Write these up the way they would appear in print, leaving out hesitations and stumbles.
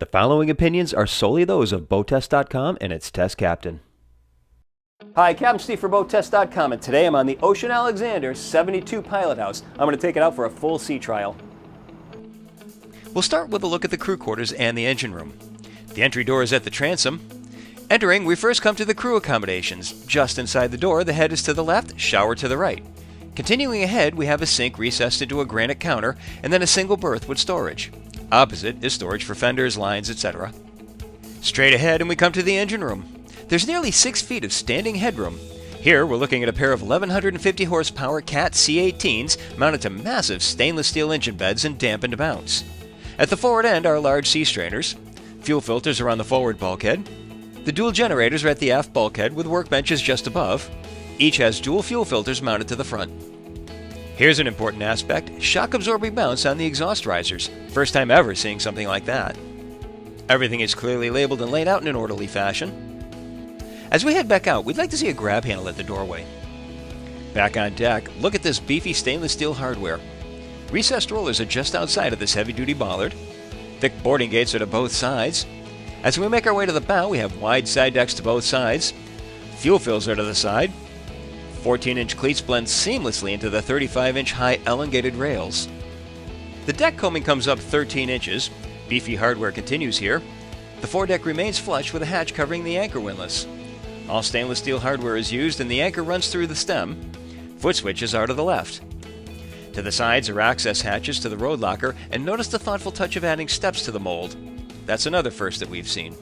The following opinions are solely those of BoatTEST.com and its test captain. Hi, Captain Steve for BoatTEST.com, and today I'm on the Ocean Alexander 72 Pilothouse. I'm going to take it out for a full sea trial. We'll start with a look at the crew quarters and the engine room. The entry door is at the transom. Entering, we first come to the crew accommodations. Just inside the door, the head is to the left, shower to the right. Continuing ahead, we have a sink recessed into a granite counter, and then a single berth with storage. Opposite is storage for fenders, lines, etc. Straight ahead and we come to the engine room. There's nearly 6 feet of standing headroom. Here we're looking at a pair of 1150 horsepower Cat C18s mounted to massive stainless steel engine beds and dampened mounts. At the forward end are large sea strainers. Fuel filters are on the forward bulkhead. The dual generators are at the aft bulkhead with workbenches just above. Each has dual fuel filters mounted to the front. Here's an important aspect, shock-absorbing mounts on the exhaust risers. First time ever seeing something like that. Everything is clearly labeled and laid out in an orderly fashion. As we head back out, we'd like to see a grab handle at the doorway. Back on deck, look at this beefy stainless steel hardware. Recessed rollers are just outside of this heavy-duty bollard. Thick boarding gates are to both sides. As we make our way to the bow, we have wide side decks to both sides. Fuel fills are to the side. 14-inch cleats blend seamlessly into the 35-inch high elongated rails. The deck combing comes up 13 inches. Beefy hardware continues here. The foredeck remains flush with a hatch covering the anchor windlass. All stainless steel hardware is used and the anchor runs through the stem. Foot switches are to the left. To the sides are access hatches to the road locker, and notice the thoughtful touch of adding steps to the mold. That's another first that we've seen.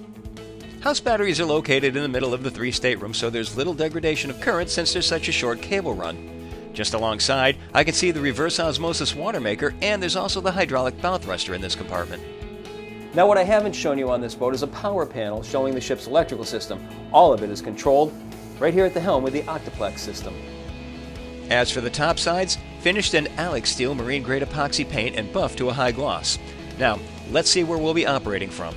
House batteries are located in the middle of the 3 staterooms, so there's little degradation of current since there's such a short cable run. Just alongside, I can see the reverse osmosis water maker, and there's also the hydraulic bow thruster in this compartment. Now what I haven't shown you on this boat is a power panel showing the ship's electrical system. All of it is controlled right here at the helm with the Octoplex system. As for the top sides, finished in Alex steel marine grade epoxy paint and buffed to a high gloss. Now, let's see where we'll be operating from.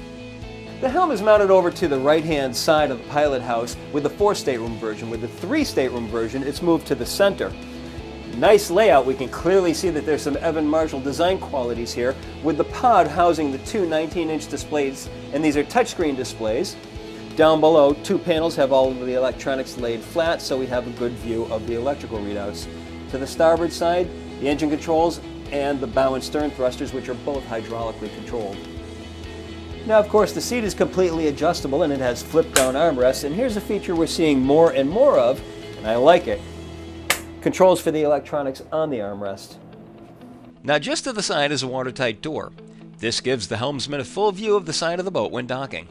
The helm is mounted over to the right-hand side of the pilot house with the 4-stateroom version. With the 3-stateroom version, it's moved to the center. Nice layout. We can clearly see that there's some Evan Marshall design qualities here, with the pod housing the 2 19-inch displays, and these are touchscreen displays. Down below, 2 panels have all of the electronics laid flat, so we have a good view of the electrical readouts. To the starboard side, the engine controls and the bow and stern thrusters, which are both hydraulically controlled. Now, of course, the seat is completely adjustable and it has flip-down armrests, and here's a feature we're seeing more and more of, and I like it. Controls for the electronics on the armrest. Now just to the side is a watertight door. This gives the helmsman a full view of the side of the boat when docking.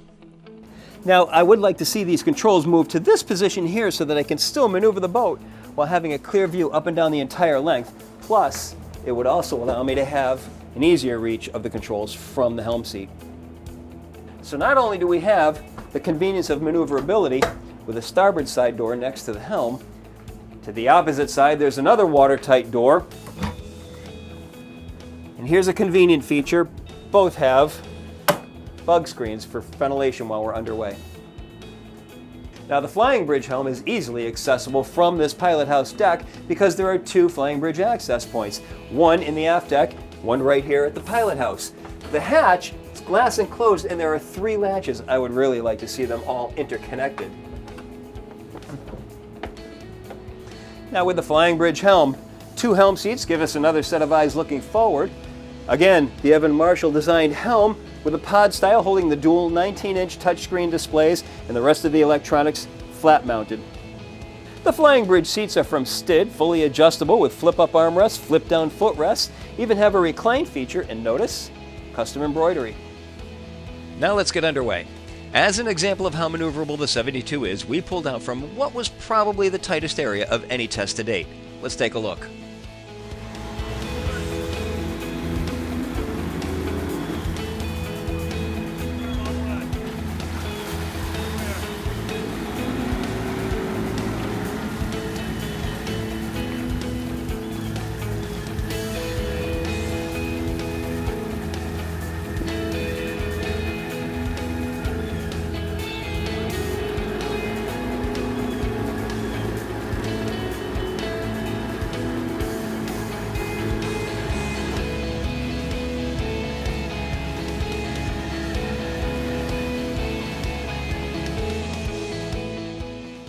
Now, I would like to see these controls move to this position here so that I can still maneuver the boat while having a clear view up and down the entire length. Plus, it would also allow me to have an easier reach of the controls from the helm seat. So not only do we have the convenience of maneuverability with a starboard side door next to the helm, to the opposite side there's another watertight door. And here's a convenient feature. Both have bug screens for ventilation while we're underway. Now the flying bridge helm is easily accessible from this pilot house deck because there are 2 flying bridge access points. One in the aft deck, one right here at the pilot house. The hatch is glass enclosed and there are 3 latches. I would really like to see them all interconnected. Now with the flying bridge helm, 2 helm seats give us another set of eyes looking forward. Again, the Evan Marshall designed helm with a pod style holding the dual 19-inch touchscreen displays and the rest of the electronics flat mounted. The flying bridge seats are from STID, fully adjustable with flip-up armrests, flip-down footrests, even have a recline feature, and notice, custom embroidery. Now let's get underway. As an example of how maneuverable the 72 is, we pulled out from what was probably the tightest area of any test to date. Let's take a look.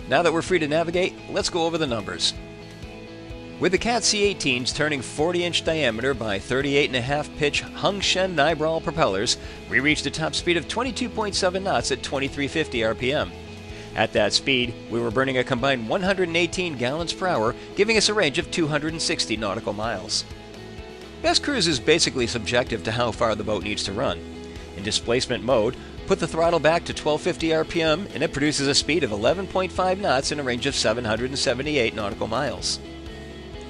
Now that we're free to navigate, let's go over the numbers. With the Cat C-18s turning 40-inch diameter by 38.5 pitch Hongshen Nibral propellers, we reached a top speed of 22.7 knots at 2350 RPM. At that speed, we were burning a combined 118 gallons per hour, giving us a range of 260 nautical miles. Best cruise is basically subjective to how far the boat needs to run. In displacement mode, put the throttle back to 1250 RPM and it produces a speed of 11.5 knots in a range of 778 nautical miles.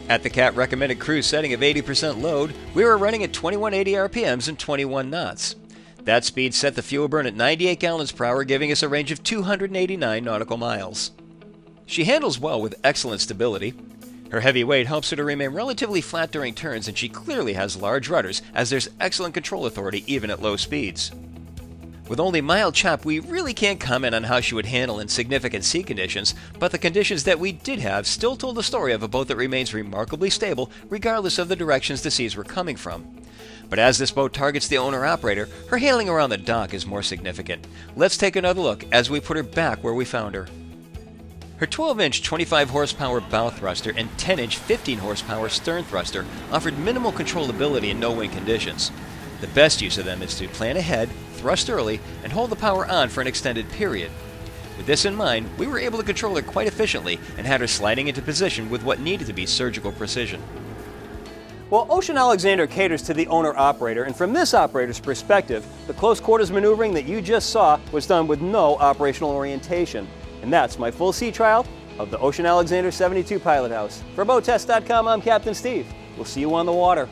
At the Cat recommended cruise setting of 80% load, we were running at 2180 RPMs and 21 knots. That speed set the fuel burn at 98 gallons per hour, giving us a range of 289 nautical miles. She handles well with excellent stability. Her heavy weight helps her to remain relatively flat during turns, and she clearly has large rudders as there's excellent control authority even at low speeds. With only mild chop, we really can't comment on how she would handle in significant sea conditions, but the conditions that we did have still told the story of a boat that remains remarkably stable regardless of the directions the seas were coming from. But as this boat targets the owner-operator, her handling around the dock is more significant. Let's take another look as we put her back where we found her. Her 12-inch 25-horsepower bow thruster and 10-inch 15-horsepower stern thruster offered minimal controllability in no-wind conditions. The best use of them is to plan ahead, thrust early, and hold the power on for an extended period. With this in mind, we were able to control her quite efficiently and had her sliding into position with what needed to be surgical precision. Well, Ocean Alexander caters to the owner-operator, and from this operator's perspective, the close quarters maneuvering that you just saw was done with no operational orientation. And that's my full sea trial of the Ocean Alexander 72 Pilothouse. For BoatTEST.com, I'm Captain Steve. We'll see you on the water.